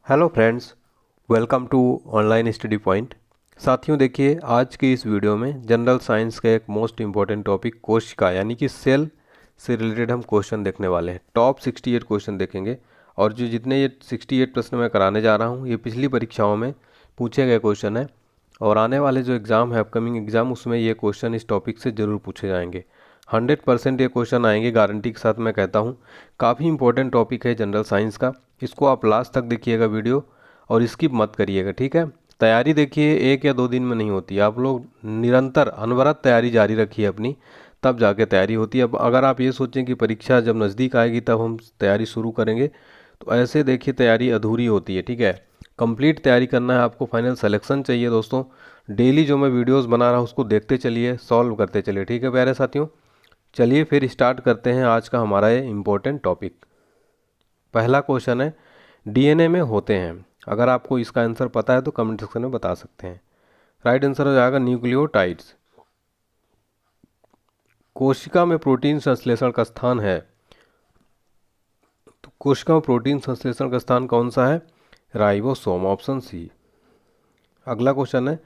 Hello friends, welcome to online study point. साथियों देखिए, आज की इस वीडियो में जनरल साइंस का एक मोस्ट इम्पॉर्टेंट टॉपिक कोशिका यानी कि सेल से रिलेटेड हम क्वेश्चन देखने वाले हैं। टॉप 68 क्वेश्चन देखेंगे और जो जितने ये 68 प्रश्न मैं कराने जा रहा हूँ ये पिछली परीक्षाओं में पूछे गए क्वेश्चन हैं और आने वाले जो एग्ज़ाम है, अपकमिंग एग्ज़ाम, उसमें ये क्वेश्चन इस टॉपिक से ज़रूर पूछे जाएंगे। 100% ये क्वेश्चन आएंगे, गारंटी के साथ मैं कहता हूँ। काफ़ी इंपॉर्टेंट टॉपिक है जनरल साइंस का। इसको आप लास्ट तक देखिएगा वीडियो और स्किप मत करिएगा, ठीक है। तैयारी देखिए, 1 या 2 दिन में नहीं होती। आप लोग निरंतर अनवरत तैयारी जारी रखिए अपनी, तब जाके तैयारी होती है। अब अगर आप ये सोचें कि परीक्षा जब नज़दीक आएगी तब हम तैयारी शुरू करेंगे, तो ऐसे देखिए तैयारी अधूरी होती है, ठीक है। कंप्लीट तैयारी करना है आपको, फाइनल सिलेक्शन चाहिए दोस्तों। डेली जो मैं वीडियोस बना रहा हूँ उसको देखते चलिए, सॉल्व करते चलिए, ठीक है प्यारे साथियों। चलिए फिर स्टार्ट करते हैं आज का हमारा ये इम्पोर्टेंट टॉपिक। पहला क्वेश्चन है, डीएनए में होते हैं। अगर आपको इसका आंसर पता है तो कमेंट सेक्शन में बता सकते हैं। राइट आंसर हो जाएगा न्यूक्लियोटाइड्स। कोशिका में प्रोटीन संश्लेषण का स्थान है, तो कोशिका में प्रोटीन संश्लेषण का स्थान कौन सा है? Ribosome, option C. अगला क्वेश्चन है,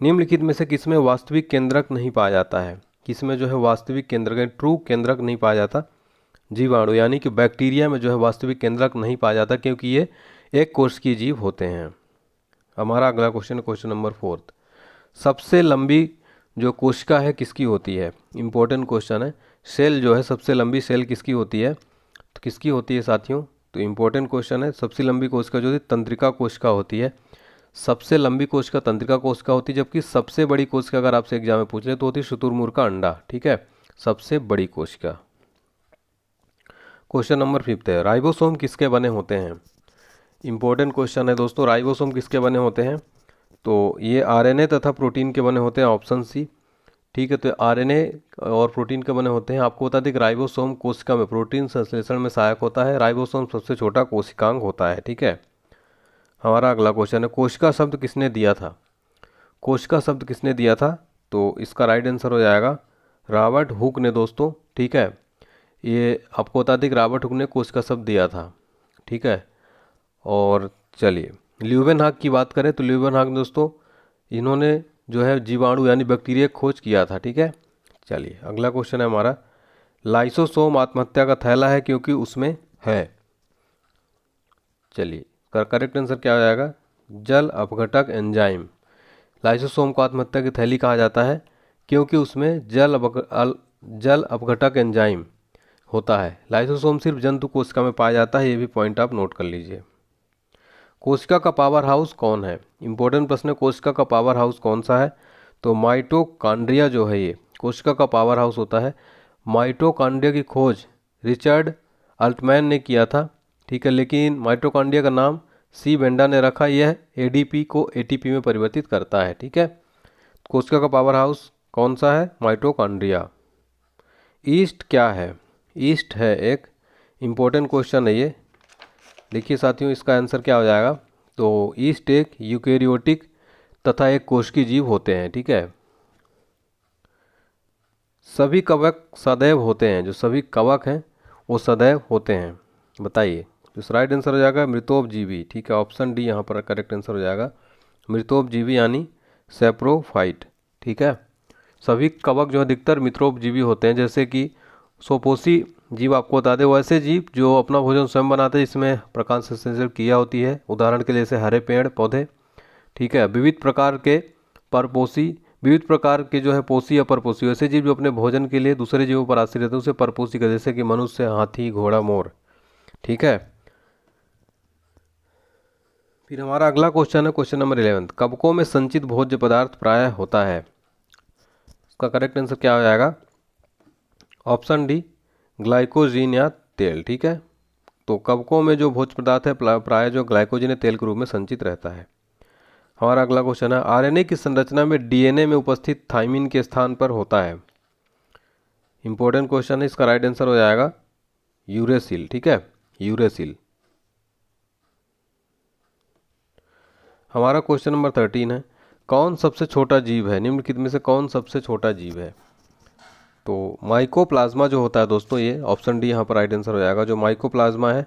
निम्नलिखित में से किसमें वास्तविक केंद्रक नहीं पाया जाता है? किसमें जो है वास्तविक केंद्रक, ट्रू केंद्रक नहीं पाया जाता? जीवाणु यानी कि बैक्टीरिया में जो है वास्तविक केंद्रक नहीं पाया जाता, क्योंकि ये एक कोशिकीय जीव होते हैं। हमारा अगला क्वेश्चन, क्वेश्चन नंबर 4। सबसे लंबी जो कोशिका है किसकी होती है? इंपॉर्टेंट क्वेश्चन है। सेल जो है, सबसे लंबी सेल किसकी होती है? तो किसकी होती है साथियों? तो इंपॉर्टेंट क्वेश्चन है। सबसे लंबी कोशिका जो है तंत्रिका कोशिका होती है। सबसे लंबी कोशिका तंत्रिका कोशिका होती है, जबकि सबसे बड़ी कोशिका अगर आपसे एग्जाम में पूछ ले तो होती है शुतुरमुर्ग का अंडा, ठीक है। सबसे बड़ी कोशिका। क्वेश्चन नंबर 5 है, राइबोसोम किसके बने होते हैं? इंपॉर्टेंट क्वेश्चन है दोस्तों। राइबोसोम किसके बने होते हैं? तो ये आरएनए तथा प्रोटीन के बने होते हैं, ऑप्शन सी, ठीक है। तो आरएनए और प्रोटीन के बने होते हैं। आपको बता दें कि राइबोसोम कोशिका में प्रोटीन संश्लेषण में सहायक होता है। राइबोसोम सबसे छोटा कोशिकांग होता है, ठीक है। हमारा अगला क्वेश्चन है, कोशिका शब्द किसने दिया था? कोशिका शब्द किसने दिया था? तो इसका राइट आंसर हो जाएगा रॉबर्ट हुक ने दोस्तों, ठीक है। ये आपको बता दें कि रॉबर्ट हुक ने कोशिका शब्द दिया था, ठीक है। और चलिए ल्यूवेनहॉक की बात करें तो ल्यूवेनहॉक दोस्तों, इन्होंने जो है जीवाणु यानी बैक्टीरिया खोज किया था, ठीक है। चलिए अगला क्वेश्चन है हमारा, लाइसोसोम आत्महत्या का थैला है क्योंकि उसमें है। चलिए करेक्ट आंसर क्या हो जाएगा? जल अपघटक एंजाइम। लाइसोसोम को आत्महत्या की थैली कहा जाता है क्योंकि उसमें जल अपघटक एंजाइम होता है। लाइसोसोम सिर्फ जंतु कोशिका में पाया जाता है, ये भी पॉइंट आप नोट कर लीजिए। कोशिका का पावर हाउस कौन है? इंपॉर्टेंट प्रश्न है, कोशिका का पावर हाउस कौन सा है? तो माइटोकॉन्ड्रिया जो है ये कोशिका का पावर हाउस होता है। माइटोकॉन्ड्रिया की खोज रिचर्ड अल्टमैन ने किया था, ठीक है। लेकिन माइटोकॉन्ड्रिया का नाम सी बेंडा ने रखा। यह एडीपी को एटीपी में परिवर्तित करता है, ठीक है। कोशिका का पावर हाउस कौन सा है? माइटोकॉन्ड्रिया। ईस्ट क्या है? ईस्ट है एक इम्पोर्टेंट क्वेश्चन है ये। देखिए साथियों, इसका आंसर क्या हो जाएगा? तो ईस्ट एक यूकेरियोटिक तथा एक कोशिकीय जीव होते हैं, ठीक है। सभी कवक सदैव होते हैं, जो सभी कवक हैं वो सदैव होते हैं, बताइए। तो राइट आंसर हो जाएगा मृतोपजीवी, ठीक है। ऑप्शन डी यहाँ पर करेक्ट आंसर हो जाएगा, मृतोपजीवी यानी सेप्रोफाइट, ठीक है। सभी कवक जो अधिकतर मित्रोपजीवी होते हैं, जैसे कि सोपोसी जीव आपको बता दें, वैसे जीव जो अपना भोजन स्वयं बनाते हैं, इसमें प्रकाश संश्लेषण क्रिया होती है। उदाहरण के लिए जैसे हरे पेड़ पौधे, ठीक है। विविध प्रकार के जो है पोषी या परपोषी, वैसे जीव जो अपने भोजन के लिए दूसरे जीवों पर आश्रित रहते हैं उसे परपोषी का, जैसे कि मनुष्य, हाथी, घोड़ा, मोर, ठीक है। फिर हमारा अगला क्वेश्चन है क्वेश्चन नंबर 11। कवकों में संचित भोज्य पदार्थ प्रायः होता है। इसका करेक्ट आंसर क्या हो जाएगा? ऑप्शन डी ग्लाइकोजीन या तेल, ठीक है। तो कवकों में जो भोज्य पदार्थ है प्राय जो ग्लाइकोजन या तेल के रूप में संचित रहता है। हमारा अगला क्वेश्चन है, आरएनए की संरचना में डीएनए में उपस्थित थाइमिन के स्थान पर होता है। इंपॉर्टेंट क्वेश्चन है, इसका राइट आंसर हो जाएगा यूरेसिल, ठीक है, यूरेसिल। हमारा क्वेश्चन नंबर 13 है, कौन सबसे छोटा जीव है? निम्नलिखित में से कौन सबसे छोटा जीव है? तो माइकोप्लाज्मा जो होता है दोस्तों, ये ऑप्शन डी यहाँ पर राइट आंसर हो जाएगा। जो माइकोप्लाज्मा है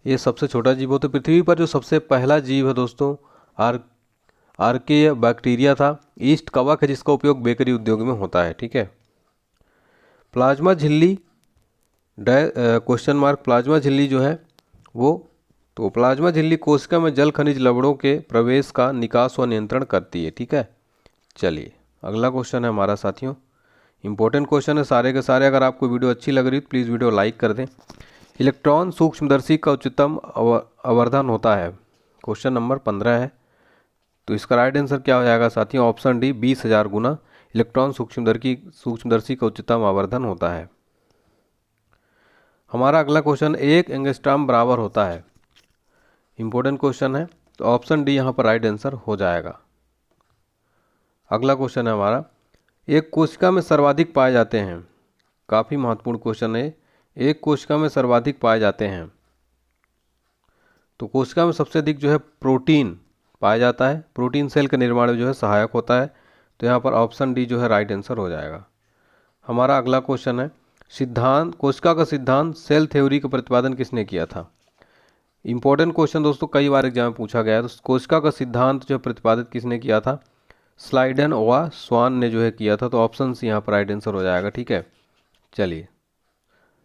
ये सबसे छोटा जीव होता है। पृथ्वी पर जो सबसे पहला जीव है दोस्तों आर्के बैक्टीरिया था। ईस्ट कवक है जिसका उपयोग बेकरी उद्योग में होता है। ठीक है। प्लाज्मा झिल्ली क्वेश्चन मार्क प्लाज्मा झिल्ली जो है वो, तो प्लाज्मा झिल्ली कोशिका में जल खनिज लवणों के प्रवेश का निकास व नियंत्रण करती है। ठीक है। चलिए अगला क्वेश्चन है हमारा साथियों, इंपॉर्टेंट क्वेश्चन है सारे के सारे। अगर आपको वीडियो अच्छी लग रही है तो प्लीज़ वीडियो लाइक कर दें। इलेक्ट्रॉन सूक्ष्मदर्शी का उच्चतम आवर्धन होता है। क्वेश्चन नंबर 15 है। तो इसका राइट आंसर क्या हो जाएगा साथियों? ऑप्शन डी 20,000 गुना इलेक्ट्रॉन सूक्ष्मदर्शी का उच्चतम आवर्धन होता है। हमारा अगला क्वेश्चन, एक एंगस्ट्रॉम बराबर होता है। इंपॉर्टेंट क्वेश्चन है, तो ऑप्शन डी यहाँ पर राइट आंसर हो जाएगा। अगला क्वेश्चन है हमारा, एक कोशिका में सर्वाधिक पाए जाते हैं। काफ़ी महत्वपूर्ण क्वेश्चन है। एक कोशिका में सर्वाधिक पाए जाते हैं, तो कोशिका में सबसे अधिक जो है प्रोटीन पाया जाता है। प्रोटीन सेल के निर्माण में जो है सहायक होता है। तो यहाँ पर ऑप्शन डी जो है राइट आंसर हो जाएगा। हमारा अगला क्वेश्चन है, सिद्धांत कोशिका का सिद्धांत सेल थ्योरी का प्रतिपादन किसने किया था? इंपॉर्टेंट क्वेश्चन दोस्तों, कई बार एग्जाम में पूछा गया है। तो कोशिका का सिद्धांत जो प्रतिपादित किसने किया था? स्लाइडन व स्वान ने जो है किया था। तो ऑप्शन सी यहाँ पर राइट आंसर हो जाएगा। ठीक है। चलिए,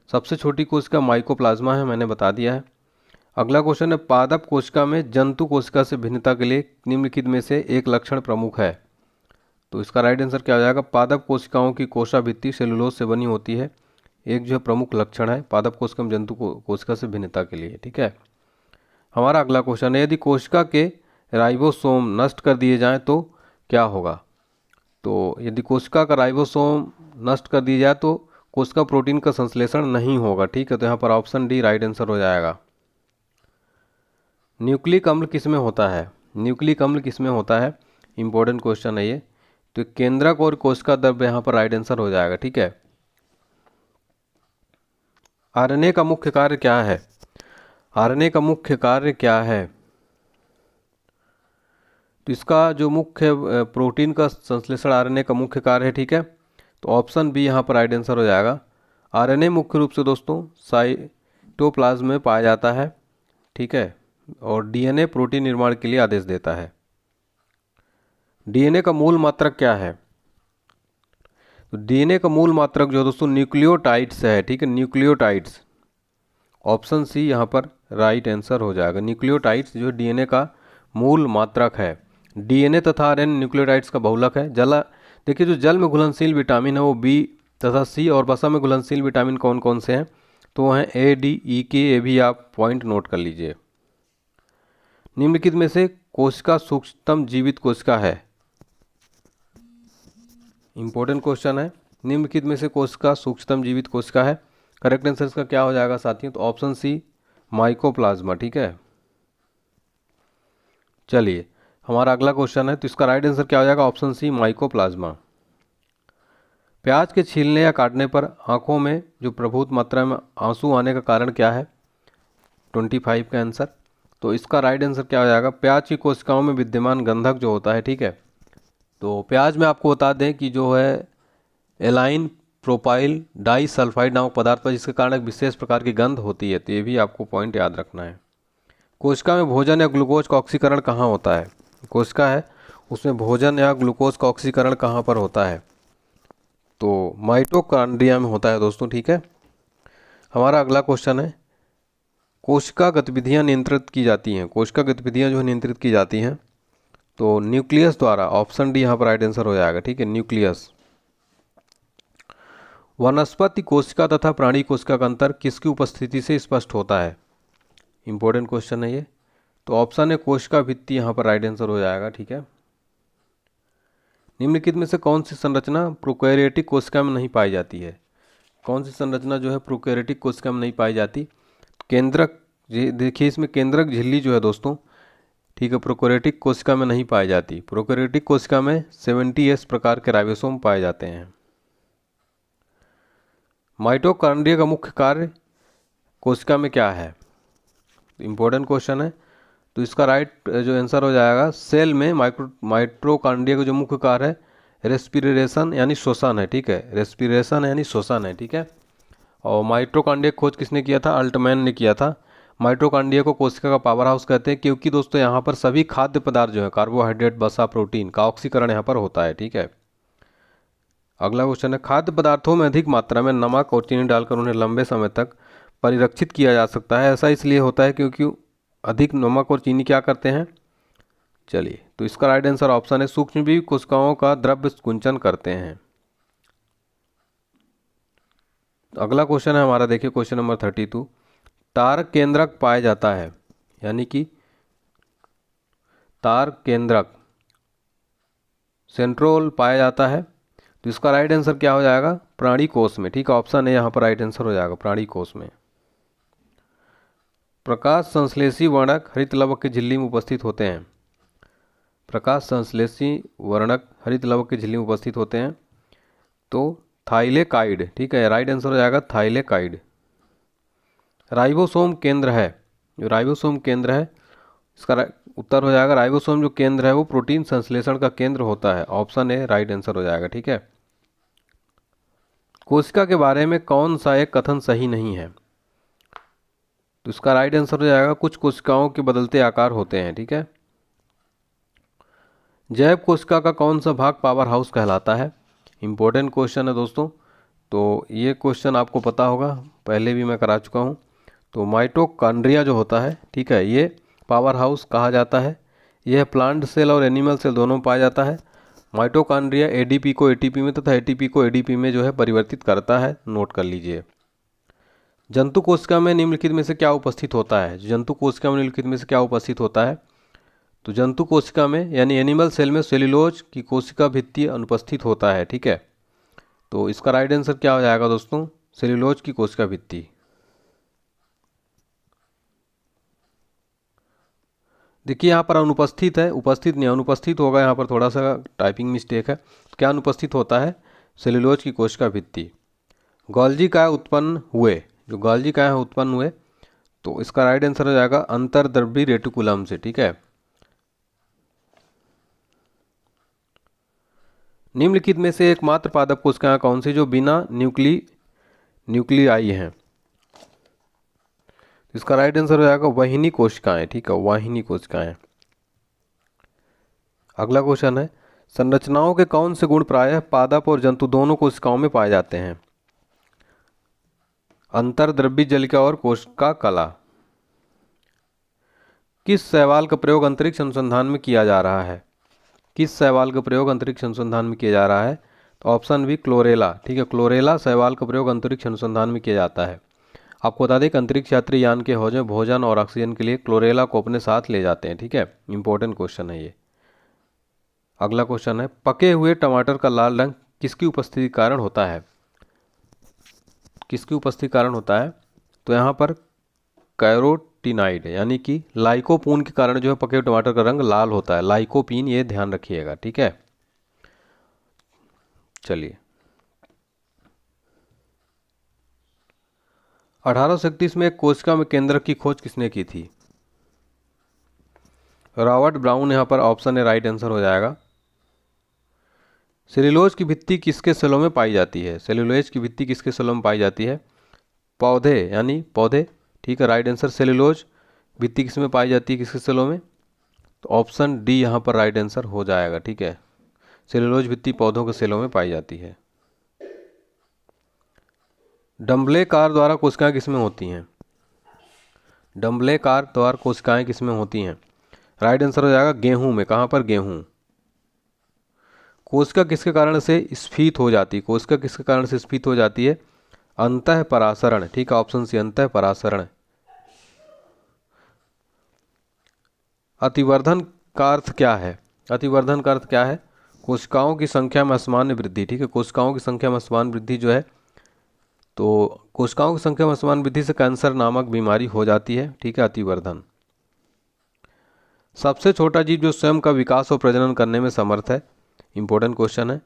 सबसे छोटी कोशिका माइकोप्लाज्मा है, मैंने बता दिया है। अगला क्वेश्चन है, पादप कोशिका में जंतु कोशिका से भिन्नता के लिए निम्नलिखित में से एक लक्षण प्रमुख है। तो इसका राइट आंसर क्या हो जाएगा? पादप कोशिकाओं की कोशाभित्ति सेलुलोज से बनी होती है। एक जो है प्रमुख लक्षण है पादप कोशिका में जंतु कोशिका से भिन्नता के लिए। ठीक है। हमारा अगला क्वेश्चन है, यदि कोशिका के राइबोसोम नष्ट कर दिए जाएं तो क्या होगा? तो यदि कोशिका का राइबोसोम नष्ट कर दिया जाए तो कोशिका प्रोटीन का संश्लेषण नहीं होगा। ठीक है। तो यहाँ पर ऑप्शन डी राइट आंसर हो जाएगा। न्यूक्लिक अम्ल किस में होता है? न्यूक्लिक अम्ल किस में होता है? इंपॉर्टेंट क्वेश्चन है ये। तो केंद्रक और कोशिका द्रव्य यहाँ पर राइट आंसर हो जाएगा। ठीक है। आरएनए का मुख्य कार्य क्या है? आरएनए का मुख्य कार्य क्या है? तो इसका जो मुख्य प्रोटीन का संश्लेषण आरएनए का मुख्य कार्य है। ठीक है। तो ऑप्शन बी यहाँ पर राइट आंसर हो जाएगा। आरएनए मुख्य रूप से दोस्तों साइटोप्लाज्म में पाया जाता है। ठीक है। और डीएनए प्रोटीन निर्माण के लिए आदेश देता है। डीएनए का मूल मात्रक क्या है? तो डीएनए का मूल मात्रक जो दोस्तों न्यूक्लियोटाइड्स है। ठीक है। न्यूक्लियोटाइड्स, ऑप्शन सी यहाँ पर राइट आंसर हो जाएगा। न्यूक्लियोटाइड्स जो डीएनए का मूल मात्रक है। डीएनए तथा आरएनए न्यूक्लियोटाइड्स का बहुलक है। देखिए, जो जल में घुलनशील विटामिन है वो बी तथा सी, और वसा में घुलनशील विटामिन कौन कौन से हैं? तो वह हैं ए, डी, ई, के। ये भी आप पॉइंट नोट कर लीजिए। निम्नलिखित में से कोशिका सूक्ष्मतम जीवित कोशिका है। इंपॉर्टेंट क्वेश्चन है। निम्नलिखित में से कोशिका सूक्ष्मतम जीवित कोशिका है। करेक्ट आंसर इसका क्या हो जाएगा साथियों? तो ऑप्शन सी माइकोप्लाज्मा। ठीक है। चलिए, हमारा अगला क्वेश्चन है, तो इसका राइट आंसर क्या हो जाएगा? Option C mycoplasma. प्याज के छीलने या काटने पर आंखों में जो प्रभुत मात्रा में आंसू आने का कारण क्या है? 25 का आंसर। तो इसका राइट आंसर क्या हो जाएगा? प्याज की कोशिकाओं में विद्यमान गंधक जो होता है। ठीक है। तो प्याज में आपको बता दें कि जो है एलाइन प्रोपाइल डाई सल्फाइड नामक पदार्थ पर, जिसके कारण एक विशेष प्रकार की गंध होती है। तो ये भी आपको पॉइंट याद रखना है। कोशिका में भोजन या ग्लूकोज का ऑक्सीकरण कहाँ होता है? कोशिका है उसमें भोजन या ग्लूकोज का ऑक्सीकरण कहाँ पर होता है? तो माइटोकॉन्ड्रिया में होता है दोस्तों। ठीक है। हमारा अगला क्वेश्चन है, कोशिका गतिविधियाँ नियंत्रित की जाती हैं। कोशिका गतिविधियाँ जो है नियंत्रित की जाती हैं तो न्यूक्लियस द्वारा। ऑप्शन डी यहाँ पर राइट आंसर हो जाएगा। ठीक है। न्यूक्लियस। वनस्पति कोशिका तथा प्राणी कोशिका का अंतर किसकी उपस्थिति से स्पष्ट होता है? इंपॉर्टेंट क्वेश्चन है ये। तो ऑप्शन है कोशिका भित्ति यहाँ पर राइट आंसर हो जाएगा। ठीक है। निम्नलिखित में से कौन सी संरचना प्रोकैरियोटिक कोशिका में नहीं पाई जाती है? कौन सी संरचना जो है प्रोकैरियोटिक कोशिका में नहीं पाई जाती? केंद्रक, देखिए इसमें केंद्रक झिल्ली जो है दोस्तों, ठीक है, प्रोकैरियोटिक कोशिका में नहीं पाई जाती। प्रोकैरियोटिक कोशिका में 70S प्रकार के राइबोसोम पाए जाते हैं। माइटोकॉन्ड्रिया का मुख्य कार्य कोशिका में क्या है? इंपॉर्टेंट क्वेश्चन है। तो इसका राइट जो आंसर हो जाएगा, सेल में माइटोकॉन्ड्रिया का जो मुख्य कार्य है रेस्पिरेशन यानी श्वसन है। ठीक है। रेस्पिरेशन यानी श्वसन है। ठीक है। और माइटोकॉन्ड्रिया की खोज किसने किया था? अल्टमैन ने किया था। माइटोकॉन्ड्रिया को कोशिका का पावर हाउस कहते हैं क्योंकि दोस्तों यहाँ पर सभी खाद्य पदार्थ जो है कार्बोहाइड्रेट, वसा, प्रोटीन का ऑक्सीकरण यहाँ पर होता है। ठीक है, अगला क्वेश्चन है, खाद्य पदार्थों में अधिक मात्रा में नमक और चीनी डालकर उन्हें लंबे समय तक परिरक्षित किया जा सकता है। ऐसा इसलिए होता है क्योंकि अधिक नमक और चीनी क्या करते हैं, चलिए तो इसका राइट आंसर ऑप्शन है सूक्ष्मजीव कोशिकाओं का द्रव्य कुंचन करते हैं। अगला क्वेश्चन है हमारा, देखिए क्वेश्चन नंबर 32, तारक केंद्रक पाया जाता है, यानी कि तारक केंद्रक सेंट्रोल पाया जाता है, तो इसका राइट आंसर क्या हो जाएगा, प्राणी कोष में। ठीक है, ऑप्शन है यहाँ पर राइट आंसर हो जाएगा प्राणी कोष में। प्रकाश संश्लेषी वर्णक हरित लवक की झिल्ली में उपस्थित होते हैं। प्रकाश संश्लेषी वर्णक हरित लवक की झिल्ली में उपस्थित होते हैं, तो थाइलेकाइड। ठीक है, राइट आंसर हो जाएगा थाइलेकाइड। राइबोसोम केंद्र है, जो राइबोसोम केंद्र है इसका उत्तर हो जाएगा, राइबोसोम जो केंद्र है वो प्रोटीन संश्लेषण का केंद्र होता है, ऑप्शन ए राइट आंसर हो जाएगा। ठीक है, कोशिका के बारे में कौन सा एक कथन सही नहीं है, तो इसका राइट आंसर हो जाएगा कुछ कोशिकाओं के बदलते आकार होते हैं। ठीक है, जैव कोशिका का कौन सा भाग पावर हाउस कहलाता है, इंपॉर्टेंट क्वेश्चन है दोस्तों, तो ये क्वेश्चन आपको पता होगा, पहले भी मैं करा चुका हूँ। तो माइटोकॉन्ड्रिया जो होता है, ठीक है, ये पावर हाउस कहा जाता है। यह प्लांट सेल और एनिमल सेल दोनों में पाया जाता है। माइटोकॉन्ड्रिया एडीपी को एटीपी में तथा एटीपी को एडीपी में जो है परिवर्तित करता है, नोट कर लीजिए। जंतु कोशिका में निम्नलिखित में से क्या उपस्थित होता है, जंतु कोशिका में निम्नलिखित में से क्या उपस्थित होता है, तो जंतु कोशिका में यानी एनिमल सेल में सेल्यूलोज की कोशिका भित्ति अनुपस्थित होता है। ठीक है, तो इसका राइट आंसर क्या हो जाएगा दोस्तों, सेल्यूलोज की कोशिका भित्ति। देखिए यहाँ पर अनुपस्थित है, उपस्थित नहीं, अनुपस्थित होगा, यहाँ पर थोड़ा सा टाइपिंग मिस्टेक है। तो क्या अनुपस्थित होता है, सेल्यूलोज की कोशिका भित्ति। गोल्जी काय उत्पन्न हुए, जो गोल्जी काय उत्पन्न हुए, तो इसका राइट आंसर हो जाएगा अंतर्द्रव्यी रेटिकुलम से। ठीक है, निम्नलिखित में से एकमात्र पादप कोशिकाएं कौन सी जो बिना न्यूक्लियाई हैं, इसका राइट आंसर हो जाएगा वाहिनी कोशिकाएं। ठीक है, वाहिनी कोशिकाएं। अगला क्वेश्चन है, संरचनाओं के कौन से गुण प्रायः पादप और जंतु दोनों कोशिकाओं में पाए जाते हैं, अंतर्द्रव्यी जलिका और कोशिका कला। किस शैवाल का प्रयोग अंतरिक्ष अनुसंधान में किया जा रहा है, किस शैवाल का प्रयोग अंतरिक्ष अनुसंधान में किया जा रहा है, तो ऑप्शन बी क्लोरेला। ठीक है, क्लोरेला शैवाल का प्रयोग अंतरिक्ष अनुसंधान में किया जाता है। आपको बता दें कि अंतरिक्ष यात्री यान के हौजे भोजन और ऑक्सीजन के लिए क्लोरेला को अपने साथ ले जाते हैं। ठीक है, इंपॉर्टेंट क्वेश्चन है ये। अगला क्वेश्चन है, पके हुए टमाटर का लाल रंग किसकी उपस्थिति के कारण होता है, किसकी उपस्थिति के कारण होता है, तो यहाँ पर कैरोटीनाइड यानी कि लाइकोपीन के कारण जो है पके हुए टमाटर का रंग लाल होता है, लाइकोपीन, ये ध्यान रखिएगा। ठीक है, चलिए 1831 में एक कोशिका में केंद्रक की खोज किसने की थी, रॉबर्ट ब्राउन, यहाँ पर ऑप्शन है राइट आंसर हो जाएगा। सेल्यूलोज की भित्ति किसके सेलों में पाई जाती है, सेल्यूलोज की भित्ति किसके सेलों में पाई जाती है, पौधे यानी पौधे। ठीक है, राइट आंसर सेल्यूलोज भित्ति किस में पाई जाती है, किसके सेलों में, तो ऑप्शन डी यहाँ पर राइट आंसर हो जाएगा। ठीक है, सेल्यूलोज भित्ति पौधों के सेलों में पाई जाती है। डम्बलेकार द्वारा कोशिकाएं किसमें होती हैं, डम्बलेकार द्वारा कोशिकाएं किसमें होती हैं, राइट आंसर हो जाएगा गेहूं में। कहाँ पर, गेहूं। कोशिका किसके कारण से स्फीत हो जाती है, कोशिका किसके कारण से स्फीत हो जाती है, अंतः परासरण। ठीक है, ऑप्शन सी अंतः परासरण। अतिवर्धन का अर्थ क्या है, अतिवर्धन का अर्थ क्या है, कोशिकाओं की संख्या में असामान्य वृद्धि। ठीक है, कोशिकाओं की संख्या में असामान्य वृद्धि जो है, तो कोशिकाओं की संख्या में असामान्य वृद्धि से कैंसर नामक बीमारी हो जाती है। ठीक है, अतिवर्धन। सबसे छोटा जीव जो स्वयं का विकास और प्रजनन करने में समर्थ है, इंपॉर्टेंट क्वेश्चन है,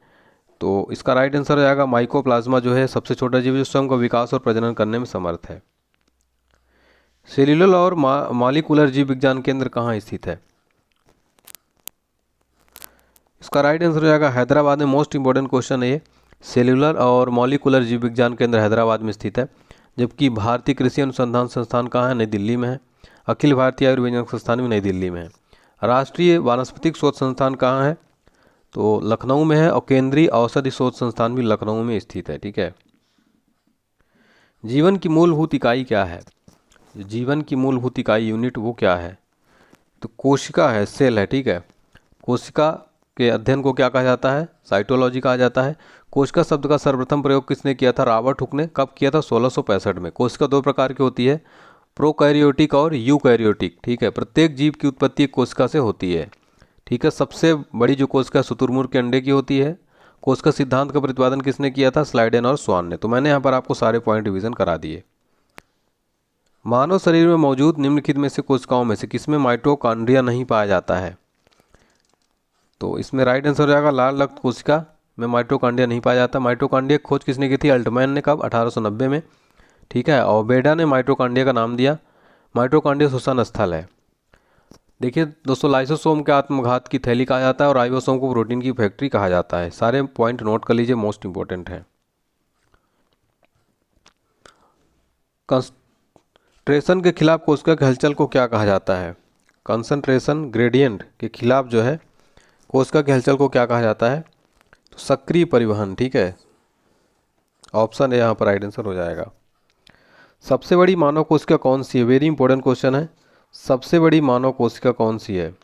तो इसका राइट आंसर हो जाएगा माइकोप्लाज्मा जो है सबसे छोटा जीव जो स्वयं का विकास और प्रजनन करने में समर्थ है। सेल्यूलर और मॉलिक्यूलर जीव विज्ञान केंद्र कहाँ स्थित है, इसका राइट आंसर हो जाएगा हैदराबाद में। मोस्ट इंपॉर्टेंट क्वेश्चन है ये, सेल्यूलर और मॉलिक्यूलर जीव विज्ञान केंद्र हैदराबाद में स्थित है। जबकि भारतीय कृषि अनुसंधान संस्थान कहाँ है? नई दिल्ली में है। अखिल भारतीय आयुर्विज्ञान संस्थान भी नई दिल्ली में है। राष्ट्रीय वानस्पतिक शोध संस्थान कहाँ है? तो लखनऊ में है। और केंद्रीय औषधि शोध संस्थान भी लखनऊ में स्थित है। ठीक है। जीवन की मूलभूत इकाई क्या है? जीवन की मूलभूत इकाई यूनिट वो क्या है? तो कोशिका है, सेल है। ठीक है। कोशिका के अध्ययन को क्या कहा जाता है? साइटोलॉजी कहा जाता है। कोशिका शब्द का सर्वप्रथम प्रयोग किसने किया था? रॉबर्ट हुक ने। कब किया था? 1665 में। कोशिका दो प्रकार की होती है, प्रोकैरियोटिक और यूकैरियोटिक। ठीक है। प्रत्येक जीव की उत्पत्ति एक कोशिका से होती है। ठीक है। सबसे बड़ी जो कोशिका शुतुरमुर्ग के अंडे की होती है। कोशिका सिद्धांत का प्रतिपादन किसने किया था? स्लाइडेन और स्वान ने। तो मैंने यहाँ पर आपको सारे पॉइंट रिवीजन करा दिए। मानव शरीर में मौजूद निम्नलिखित में से कोशिकाओं में से किसमें माइटोकॉन्ड्रिया नहीं पाया जाता है? तो इसमें राइट आंसर हो जाएगा लाल रक्त कोशिका में माइटोकॉन्ड्रिया नहीं पाया जाता। माइटोकॉन्ड्रिया की खोज किसने की थी? अल्टमैन ने। कब? 1890 में। ठीक है। और बेडा ने माइटोकॉन्ड्रिया का नाम दिया। माइटोकॉन्ड्रिया श्वसन स्थल है। देखिए दोस्तों, लाइसोसोम के आत्मघात की थैली कहा जाता है और राइबोसोम को प्रोटीन की फैक्ट्री कहा जाता है। सारे पॉइंट नोट कर लीजिए, मोस्ट इंपॉर्टेंट है। कंसंट्रेशन के खिलाफ कोशिका की हलचल को क्या कहा जाता है? कंसंट्रेशन ग्रेडियंट के खिलाफ जो है कोशिका की हलचल को क्या कहा जाता है? तो सक्रिय परिवहन। ठीक है। ऑप्शन है यहाँ पर राइट आंसर हो जाएगा। सबसे बड़ी मानव कोशिका कौन सी है? वेरी इंपॉर्टेंट क्वेश्चन है। सबसे बड़ी मानव कोशिका कौन सी है?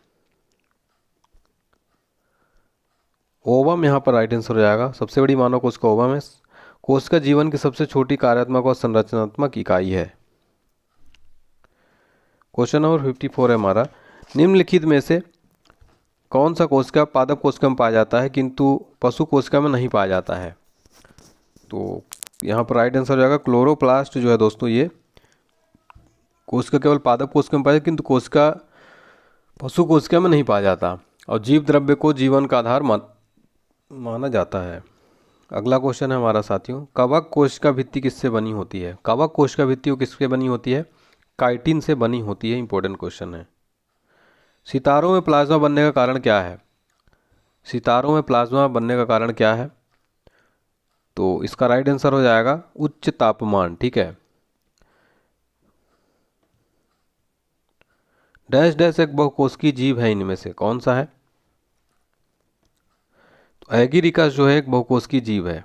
ओवम यहाँ पर राइट आंसर हो जाएगा। सबसे बड़ी मानव कोशिका ओवम है। कोशिका जीवन की सबसे छोटी कार्यात्मक और संरचनात्मक इकाई है। क्वेश्चन नंबर 54 है हमारा। निम्नलिखित में से कौन सा कोशिका पादप कोशिका में पाया जाता है किंतु पशु कोशिका में नहीं पाया जाता है? तो यहाँ पर राइट आंसर हो जाएगा क्लोरोप्लास्ट जो है दोस्तों, ये कोशिका केवल पादप कोशिका में पाया जाता है किंतु कोशिका पशु कोशिका में नहीं पाया जाता। और जीव द्रव्य को जीवन का आधार माना जाता है। अगला क्वेश्चन है हमारा साथियों, कवक कोशिका भित्ति किससे बनी होती है? कवक कोशिका भित्ति वो किससे बनी होती है? काइटिन से बनी होती है। इंपॉर्टेंट क्वेश्चन है। सितारों में प्लाज्मा बनने का कारण क्या है? सितारों में प्लाज्मा बनने का कारण क्या है? तो इसका राइट आंसर हो जाएगा उच्च तापमान। ठीक है। डैश डैश एक बहुकोशिकीय जीव है, इनमें से कौन सा है? तो एगिरिकस जो है एक बहुकोशिकीय जीव है।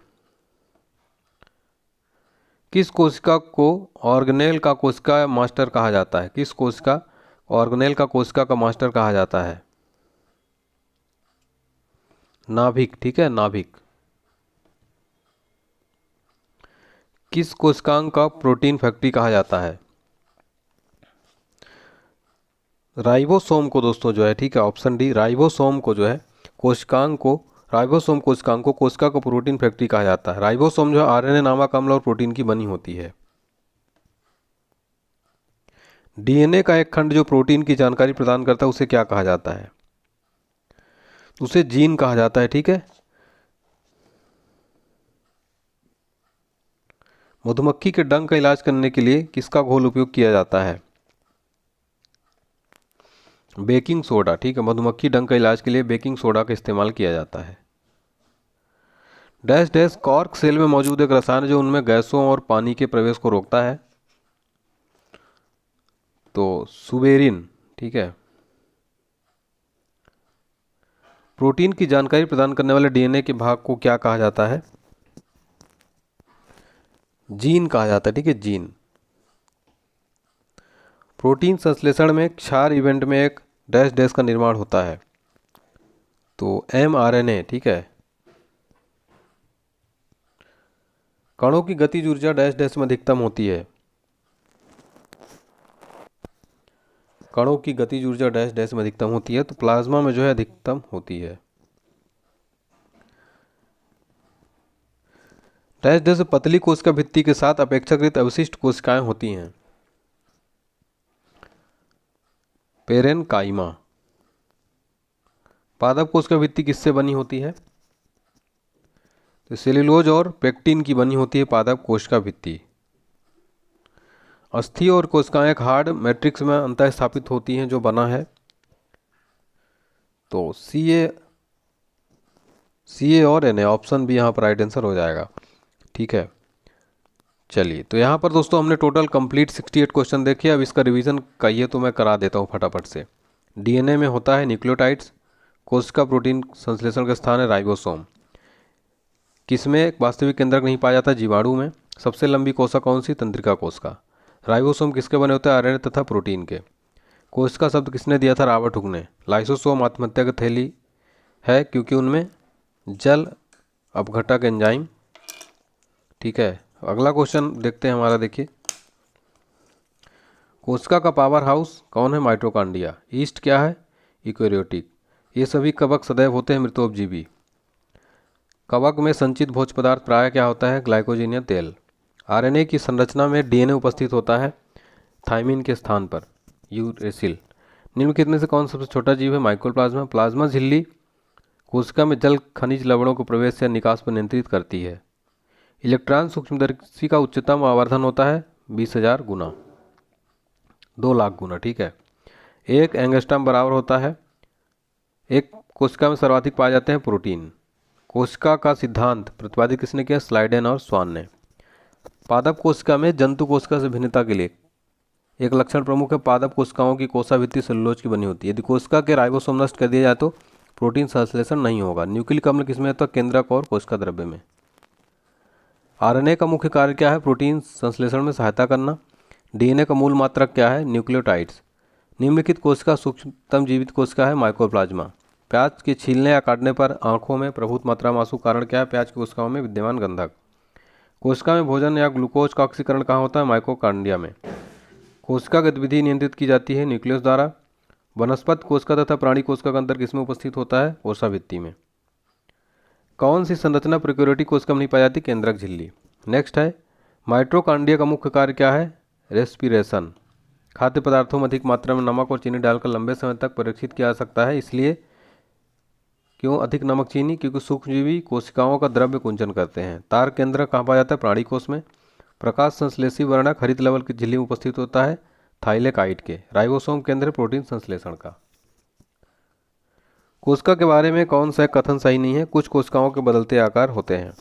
किस कोशिका को ऑर्गेनेल का कोशिका मास्टर कहा जाता है? किस कोशिका ऑर्गेनेल का कोशिका का मास्टर कहा जाता है? नाभिक। ठीक है, नाभिक। किस कोशिकांग का प्रोटीन फैक्ट्री कहा जाता है? राइबोसोम को दोस्तों जो है, ठीक है, ऑप्शन डी, राइबोसोम को जो है कोशिकांग को, राइबोसोम कोशिकांग को कोशिका को प्रोटीन फैक्ट्री कहा जाता है। राइबोसोम जो है आरएनए नामक अम्ल और प्रोटीन की बनी होती है। डीएनए का एक खंड जो प्रोटीन की जानकारी प्रदान करता है उसे क्या कहा जाता है? उसे जीन कहा जाता है। ठीक है। मधुमक्खी के डंक का इलाज करने के लिए किसका घोल उपयोग किया जाता है? Baking soda. ठीक है। मधुमक्खी डंक का इलाज के लिए बेकिंग सोडा का इस्तेमाल किया जाता है। डैश डैश कॉर्क सेल में मौजूद एक रसायन जो उनमें गैसों और पानी के प्रवेश को रोकता है। तो सुबेरिन। ठीक है। प्रोटीन की जानकारी प्रदान करने वाले डीएनए के भाग को क्या कहा जाता है? जीन कहा जाता है। ठीक है, जीन। प्रोटीन संश्लेषण में क्षार इवेंट में एक डैश डैश का निर्माण होता है। तो mRNA। ठीक है। कणों की गतिज ऊर्जा डैश डैश में अधिकतम होती है। कणों की गतिज ऊर्जा डैश डैश में अधिकतम होती है। तो प्लाज्मा में जो है अधिकतम होती है। डैश डैश पतली कोशिका भित्ति के साथ अपेक्षाकृत अवशिष्ट कोशिकाएं होती हैं। पेरेनकाइमा। पादप कोशिका भित्ति किससे बनी होती है? तो सेल्यूलोज और पेक्टिन की बनी होती है पादप कोशिका भित्ति। अस्थि और कोशिकाएं एक हार्ड मैट्रिक्स में अंतः स्थापित होती हैं जो बना है। तो सी ए और एन ए, ऑप्शन भी यहाँ पर राइट आंसर हो जाएगा। ठीक है। चलिए, तो यहाँ पर दोस्तों हमने टोटल कंप्लीट 68 क्वेश्चन देखे। अब इसका रिवीजन कहिए तो मैं करा देता हूँ फटाफट से। डीएनए में होता है न्यूक्लियोटाइड्स। कोशिका प्रोटीन संश्लेषण का स्थान है राइबोसोम। किसमें वास्तविक केंद्रक नहीं पाया जाता? जीवाणु में। सबसे लंबी कोशिका कौन सी? तंत्रिका कोशिका। राइबोसोम किसके बने होते हैं? आरएनए तथा प्रोटीन के। कोशिका शब्द किसने दिया था? रॉबर्ट हुक ने। लाइसोसोम आत्महत्या की थैली है क्योंकि उनमें जल अपघटक एंजाइम। ठीक है, अगला क्वेश्चन देखते हैं हमारा। देखिए, कोशिका का पावर हाउस कौन है? माइटोकॉन्ड्रिया। ईस्ट क्या है? यूकेरियोटिक। ये सभी कवक सदैव होते हैं मृतोपजीवी। कवक में संचित भोज्य पदार्थ प्राय क्या होता है? ग्लाइकोजन या तेल। आरएनए की संरचना में डीएनए उपस्थित होता है थाइमिन के स्थान पर, यूरेसिल। निम्नलिखित में से कौन सबसे छोटा जीव है? माइक्रोप्लाज्मा। प्लाज्मा झिल्ली कोशिका में जल खनिज लवणों को प्रवेश या निकास पर नियंत्रित करती है। इलेक्ट्रॉन सूक्ष्मदर्शी का उच्चतम आवर्धन होता है 20,000 गुना, 2 लाख गुना। ठीक है, एक एंगस्ट्रॉम बराबर होता है। एक कोशिका में सर्वाधिक पाए जाते हैं प्रोटीन। कोशिका का सिद्धांत प्रतिपादित किसने किया? स्लाइडेन और स्वान ने। पादप कोशिका में जंतु कोशिका से भिन्नता के लिए एक लक्षण प्रमुख है। पादप कोशिकाओं की कोशाभित्ति सेलुलोज की बनी होती है। यदि कोशिका के राइबोसोम नष्ट कर दिया जाए तो प्रोटीन संश्लेषण नहीं होगा। न्यूक्लिक अम्ल किसमें? तो केंद्रक और कोशिका द्रव्य में। आरएनए का मुख्य कार्य क्या है? प्रोटीन संश्लेषण में सहायता करना। डीएनए का मूल मात्रक क्या है? न्यूक्लियोटाइड्स। निम्नलिखित कोशिका सूक्ष्मतम जीवित कोशिका है? माइक्रोप्लाज्मा। प्याज के छीलने या काटने पर आंखों में प्रभुत मात्रा में आंसू कारण क्या है? प्याज की कोशिकाओं में विद्यमान गंधक। कोशिका में भोजन या ग्लूकोज का ऑक्सीकरण कहाँ होता है? माइटोकॉन्ड्रिया में। कोशिका गतिविधि नियंत्रित की जाती है न्यूक्लियस द्वारा। वनस्पति कोशिका तथा प्राणी कोशिका का अंतर किसमें उपस्थित होता है? कोशाभित्ति में। कौन सी संरचना प्रोकैरियोटिक कोशिका में नहीं पाई जाती? केंद्रक झिल्ली। नेक्स्ट है, माइटोकॉन्ड्रिया का मुख्य कार्य क्या है? रेस्पिरेशन। खाद्य पदार्थों में अधिक मात्रा में नमक और चीनी डालकर लंबे समय तक परीक्षित किया जा सकता है, इसलिए क्यों अधिक नमक चीनी? क्योंकि सूक्ष्मजीवी कोशिकाओं का द्रव्य कुंचन करते हैं। तार केंद्र कहाँ पाया जाता है? प्राणी कोश में। प्रकाश संश्लेषी वर्णक हरित लेवल की झिल्ली में उपस्थित होता है थाइलेकाइड के। राइबोसोम केंद्र प्रोटीन संश्लेषण का। कोशिका के बारे में कौन सा कथन सही नहीं है? कुछ कोशिकाओं के बदलते आकार होते हैं।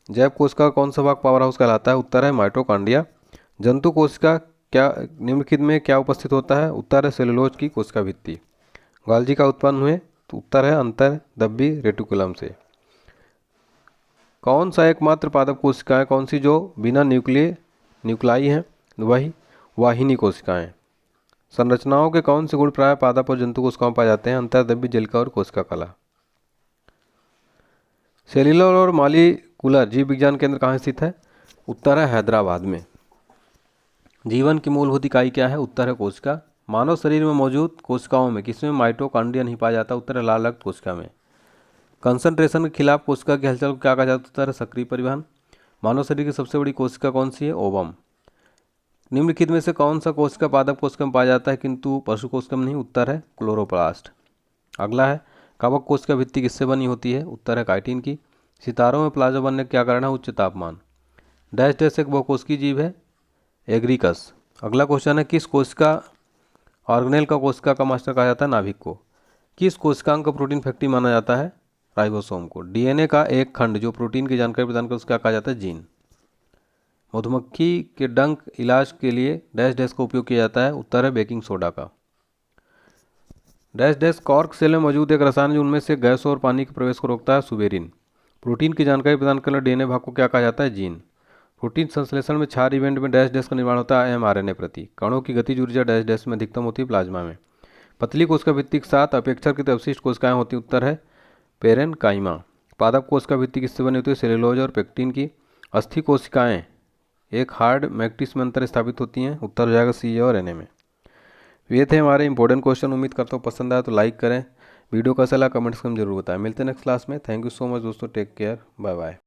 जैव कोशिका का कौन सा भाग पावर हाउस कहलाता है? उत्तर है माइटोकॉन्ड्रिया। जंतु कोशिका क्या निम्नलिखित में क्या उपस्थित होता है? उत्तर है सेलुलोज की कोशिका भित्ति। गाल्जी का उत्पन्न हुए तो उत्तर है अंतर्दब्बी रेटिकुलम से। कौन सा एकमात्र पादप कोशिकाएं कौन सी जो बिना न्यूक्लाई हैं? वही वाहिनी कोशिकाएं। संरचनाओं के कौन से गुण प्राय पादप और जंतु कोशिकाओं में पाए जाते हैं? अंतर्दब्बी, जलिका और कोशिका कला। सेल्यूलर और मॉलिक्यूलर जीव विज्ञान केंद्र कहाँ स्थित है? उत्तर है हैदराबाद में। जीवन की मूलभूत इकाई क्या है? उत्तर है कोशिका। मानव शरीर में मौजूद कोशिकाओं में किसमें माइटोकॉन्ड्रिया नहीं पाया जाता? उत्तर है लाल रक्त कोशिका में। कंसंट्रेशन के खिलाफ कोशिका की हलचल को क्या कहा जाता है? उत्तर है सक्रिय परिवहन। मानव शरीर की सबसे बड़ी कोशिका कौन सी है? ओवम। निम्नलिखित में से कौन सा कोशिका पादप कोशिका में पाया जाता है किंतु पशु कोशिका में नहीं? उत्तर है क्लोरोप्लास्ट। अगला है, कवक कोशिका भित्ति किससे बनी होती है? उत्तर है काइटिन की। सितारों में प्लाज्मा बनने का क्या कारण है? उच्च तापमान। डैश डैश एक बहुकोशिकीय जीव है? एग्रीकस। अगला क्वेश्चन है, किस कोशिका ऑर्गेनेल का कोशिका का मास्टर कहा जाता है? नाभिक को। किस कोशिकांग का प्रोटीन फैक्ट्री माना जाता है? राइबोसोम को। डीएनए का एक खंड जो प्रोटीन की जानकारी प्रदान कर उसका कहा जाता है? जीन। मधुमक्खी के डंक इलाज के लिए डैश डैश का उपयोग किया जाता है? उत्तर है बेकिंग सोडा का। डैश डैश कॉर्क सेल में मौजूद एक रसायन जो उनमें से गैस और पानी के प्रवेश को रोकता है? सुबेरिन। प्रोटीन की जानकारी प्रदान करने डीएनए भाग को क्या कहा जाता है? जीन। प्रोटीन संश्लेषण में क्षार इवेंट में डैश डैश का निर्माण होता है एमआरएनए प्रति। कणों की गतिज ऊर्जा डैश डैश में अधिकतम होती है? प्लाज्मा में। पतली कोशिका भित्ति के साथ अपेक्षाकृत अवशिष्ट कोशिकाएं होती हैं? उत्तर है पेरेनकाइमा। पादप कोशिका भित्ति किससे बनी होती है? सेलुलोज और पेक्टिन की। अस्थि कोशिकाएं एक हार्ड मैट्रिक्स में अंतर स्थापित होती हैं? उत्तर हो जाएगा सी और एनए में। ये थे हमारे इंपॉर्टेंट क्वेश्चन। उम्मीद करता हूँ पसंद आया तो लाइक करें। वीडियो कैसा लगा कमेंट्स में जरूर बताएं। मिलते हैं नेक्स्ट क्लास में। थैंक यू सो मच दोस्तों। Take care. Bye bye.